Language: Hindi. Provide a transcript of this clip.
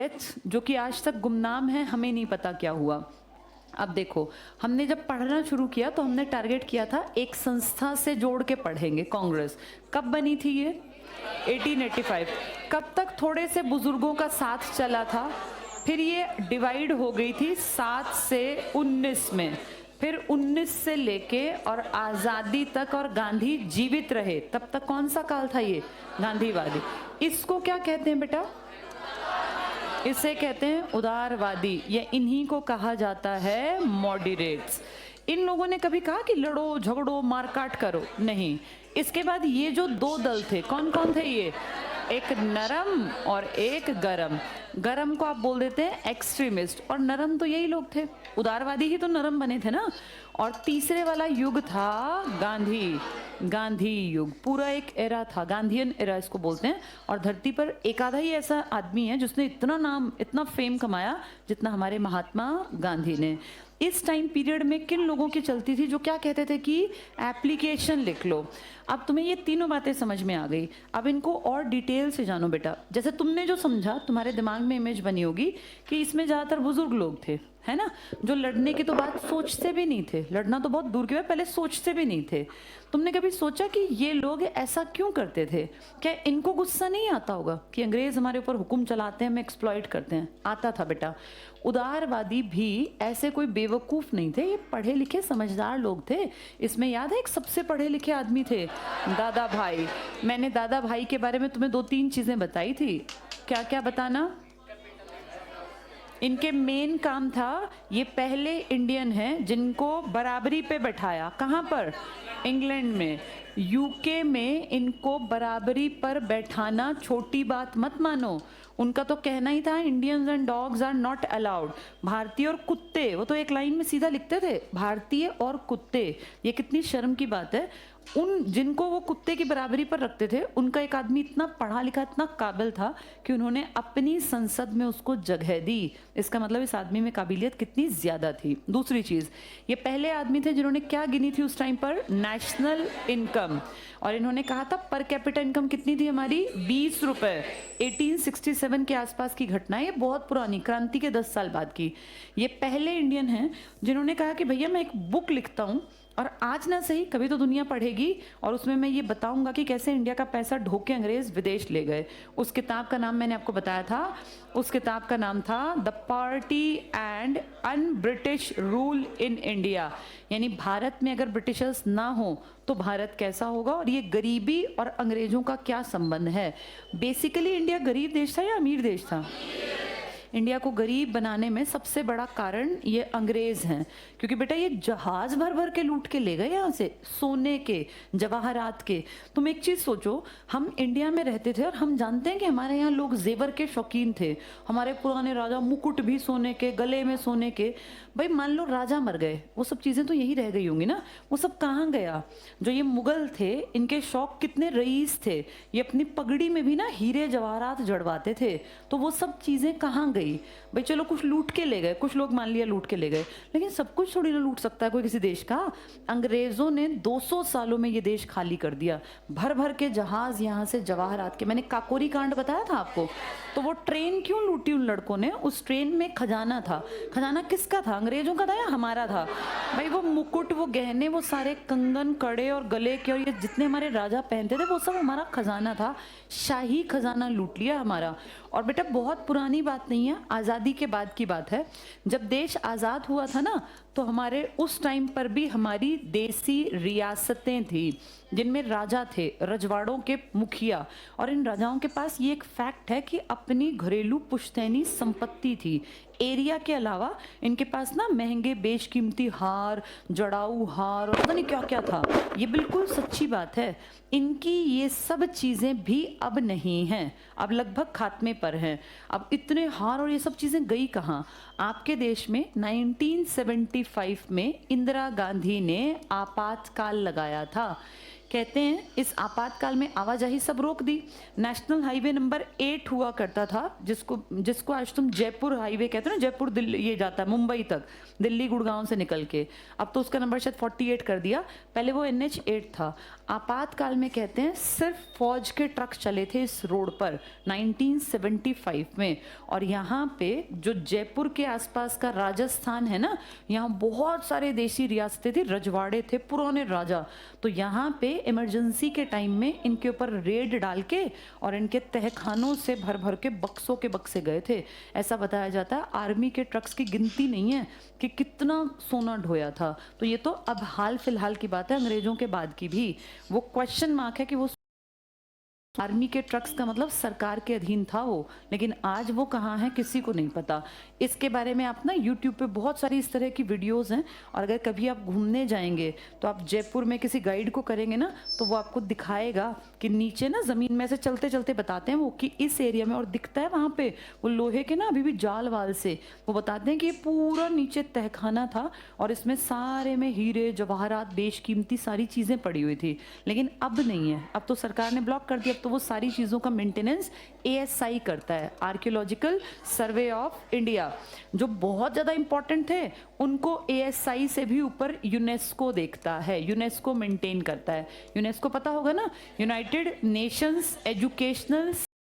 जो कि आज तक गुमनाम है, हमें नहीं पता क्या हुआ। अब देखो, हमने जब पढ़ना शुरू किया तो हमने टारगेट किया था एक संस्था से जोड़ के पढ़ेंगे। कांग्रेस कब बनी थी ये? 1885। कब तक थोड़े से बुजुर्गों का साथ चला था, फिर ये डिवाइड हो गई थी 7 से 19 में, फिर 19 से लेके और आज़ादी तक, और गांधी जीवित रहे तब तक। कौन सा काल था ये? गांधीवादी। इसको क्या कहते हैं बेटा? इसे कहते हैं उदारवादी, या इन्हीं को कहा जाता है मॉडरेट्स। इन लोगों ने कभी कहा कि लड़ो झगड़ो मारकाट करो, नहीं। इसके बाद ये जो दो दल थे, कौन कौन थे ये? एक नरम और एक गरम। गरम को आप बोल देते हैं एक्सट्रीमिस्ट, और नरम तो यही लोग थे, उदारवादी ही तो नरम बने थे ना। और तीसरे वाला युग था गांधी युग। पूरा एक एरा था, गांधीयन एरा इसको बोलते हैं। और धरती पर एक आधा ही ऐसा आदमी है जिसने इतना नाम, इतना फेम कमाया जितना हमारे महात्मा गांधी ने। इस टाइम पीरियड में किन लोगों की चलती थी, जो क्या कहते थे कि एप्लीकेशन लिख लो। अब तुम्हें ये तीनों बातें समझ में आ गई। अब इनको और डिटेल से जानो बेटा। जैसे तुमने जो समझा, तुम्हारे दिमाग में इमेज बनी होगी कि इसमें ज़्यादातर बुजुर्ग लोग थे, है ना, जो लड़ने की तो बात सोचते भी नहीं थे। लड़ना तो बहुत दूर की बात, पहले सोचते भी नहीं थे। तुमने कभी सोचा कि ये लोग ऐसा क्यों करते थे? क्या इनको गुस्सा नहीं आता होगा कि अंग्रेज हमारे ऊपर हुक्म चलाते हैं, हमें एक्सप्लॉइट करते हैं? आता था बेटा। उदारवादी भी ऐसे कोई बेवकूफ़ नहीं थे, ये पढ़े लिखे समझदार लोग थे। इसमें याद है एक सबसे पढ़े लिखे आदमी थे, दादा भाई। मैंने दादा भाई के बारे में तुम्हें 2-3 चीज़ें बताई थी। क्या क्या बताना? इनके मेन काम था, ये पहले इंडियन हैं जिनको बराबरी पे बैठाया। कहाँ पर? इंग्लैंड में। यूके में इनको बराबरी पर बैठाना छोटी बात मत मानो। उनका तो कहना ही था Indians and dogs are not allowed. भारतीय और कुत्ते, वो तो एक लाइन में सीधा लिखते थे, भारतीय और कुत्ते। ये कितनी शर्म की बात है। उन जिनको वो कुत्ते की बराबरी पर रखते थे, उनका एक आदमी इतना पढ़ा लिखा, इतना काबिल था कि उन्होंने अपनी संसद में उसको जगह दी। इसका मतलब इस आदमी में काबिलियत कितनी ज्यादा थी। दूसरी चीज, ये पहले आदमी थे जिन्होंने क्या गिनी थी उस टाइम पर? National income. और इन्होंने कहा था पर कैपिटा इनकम कितनी थी हमारी? 20 रुपए। 1867 के आसपास की घटना है, ये बहुत पुरानी, क्रांति के 10 साल बाद की। ये पहले इंडियन हैं जिन्होंने कहा कि भैया मैं एक बुक लिखता हूँ, और आज ना सही कभी तो दुनिया पढ़ेगी, और उसमें मैं ये बताऊंगा कि कैसे इंडिया का पैसा ढोक के अंग्रेज विदेश ले गए। उस किताब का नाम मैंने आपको बताया था, उस किताब का नाम था the party and un British rule in India. यानी भारत में अगर ब्रिटिशर्स ना हो तो भारत कैसा होगा, और ये गरीबी और अंग्रेजों का क्या संबंध है। बेसिकली इंडिया गरीब देश था या अमीर देश था? इंडिया को गरीब बनाने में सबसे बड़ा कारण ये अंग्रेज हैं, क्योंकि बेटा ये जहाज भर भर के लूट के ले गए यहाँ से, सोने के, जवाहरात के। तुम एक चीज सोचो, हम इंडिया में रहते थे और हम जानते हैं कि हमारे यहाँ लोग जेवर के शौकीन थे। हमारे पुराने राजा, मुकुट भी सोने के, गले में सोने के। भाई मान लो राजा मर गए, वो सब चीजें तो यही रह गई होंगी ना, वो सब कहाँ गया? जो ये मुगल थे, इनके शौक कितने रईस थे, ये अपनी पगड़ी में भी ना हीरे जवाहरात जड़वाते थे, तो वो सब चीजें कहाँ गई? भाई चलो कुछ लूट के ले गए, कुछ लोग मान लिया लूट के ले गए, लेकिन सब कुछ थोड़ी ना लूट सकता है कोई किसी देश का। अंग्रेजों ने 200 सालों में ये देश खाली कर दिया, भर भर के जहाज यहाँ से जवाहरात के। मैंने काकोरी कांड बताया था आपको, तो वो ट्रेन क्यों लूटी उन लड़कों ने? उस ट्रेन में खजाना था। खजाना किसका था? अंग्रेजों का था या हमारा था? भाई वो मुकुट, वो गहने, वो सारे कंगन, कड़े और गले के, और ये जितने हमारे राजा पहनते थे, वो सब हमारा खजाना था। शाही खजाना लूट लिया हमारा। और बेटा बहुत पुरानी बात नहीं है, आज़ादी के बाद की बात है। जब देश आज़ाद हुआ था ना, तो हमारे उस टाइम पर भी हमारी देसी रियासतें थी जिनमें राजा थे, रजवाड़ों के मुखिया। और इन राजाओं के पास ये एक फैक्ट है कि अपनी घरेलू पुश्तैनी संपत्ति थी। एरिया के अलावा इनके पास ना महंगे बेशकीमती हार, जड़ाऊ हार और पता नहीं क्या क्या था। ये बिल्कुल सच्ची बात है। इनकी ये सब चीज़ें भी अब नहीं हैं, अब लगभग खात्मे पर हैं। अब इतने हार और ये सब चीज़ें गई कहाँ? आपके देश में 1975 में इंदिरा गांधी ने आपातकाल लगाया था कहते हैं इस आपातकाल में आवाजाही सब रोक दी। नेशनल हाईवे नंबर 8 हुआ करता था, जिसको जिसको आज तुम जयपुर हाईवे कहते हो ना, जयपुर दिल्ली ये जाता है मुंबई तक, दिल्ली गुड़गांव से निकल के। अब तो उसका नंबर शायद 48 कर दिया, पहले वो NH8 था। आपातकाल में कहते हैं सिर्फ फौज के ट्रक चले थे इस रोड पर 1975 में। और यहाँ पे जो जयपुर के आसपास का राजस्थान है ना, यहाँ बहुत सारे देसी रियासतें थी, रजवाड़े थे, पुराने राजा। तो यहाँ पे इमरजेंसी के टाइम में इनके ऊपर रेड डाल के और इनके तहखानों से भर भर के बक्सों के बक्से गए थे। ऐसा बताया जाता है, आर्मी के ट्रक्स की गिनती नहीं है कि कितना सोना ढोया था। तो ये तो अब हाल फिलहाल की बात है, अंग्रेजों के बाद की भी। वो क्वेश्चन मार्क है कि वो आर्मी के ट्रक्स का मतलब सरकार के अधीन था वो, लेकिन आज वो कहाँ है किसी को नहीं पता। इसके बारे में आप ना YouTube पे बहुत सारी इस तरह की वीडियोस हैं, और अगर कभी आप घूमने जाएंगे तो आप जयपुर में किसी गाइड को करेंगे ना, तो वो आपको दिखाएगा कि नीचे ना ज़मीन में से चलते चलते बताते हैं वो कि इस एरिया में, और दिखता है वहाँ पे वो लोहे के ना अभी भी जाल वाल से, वो बताते हैं कि ये पूरा नीचे तहखाना था और इसमें सारे में हीरे जवाहरात बेशकीमती सारी चीज़ें पड़ी हुई थी। लेकिन अब नहीं है, अब तो सरकार ने ब्लॉक कर दिया। तो वो सारी चीज़ों का मेंटेनेंस ASI करता है, आर्कियोलॉजिकल सर्वे ऑफ इंडिया। जो बहुत ज़्यादा इंपॉर्टेंट थे उनको ASI से भी ऊपर यूनेस्को देखता है, यूनेस्को मेंटेन करता है। यूनेस्को पता होगा ना, यूनाइटेड नेशंस एजुकेशनल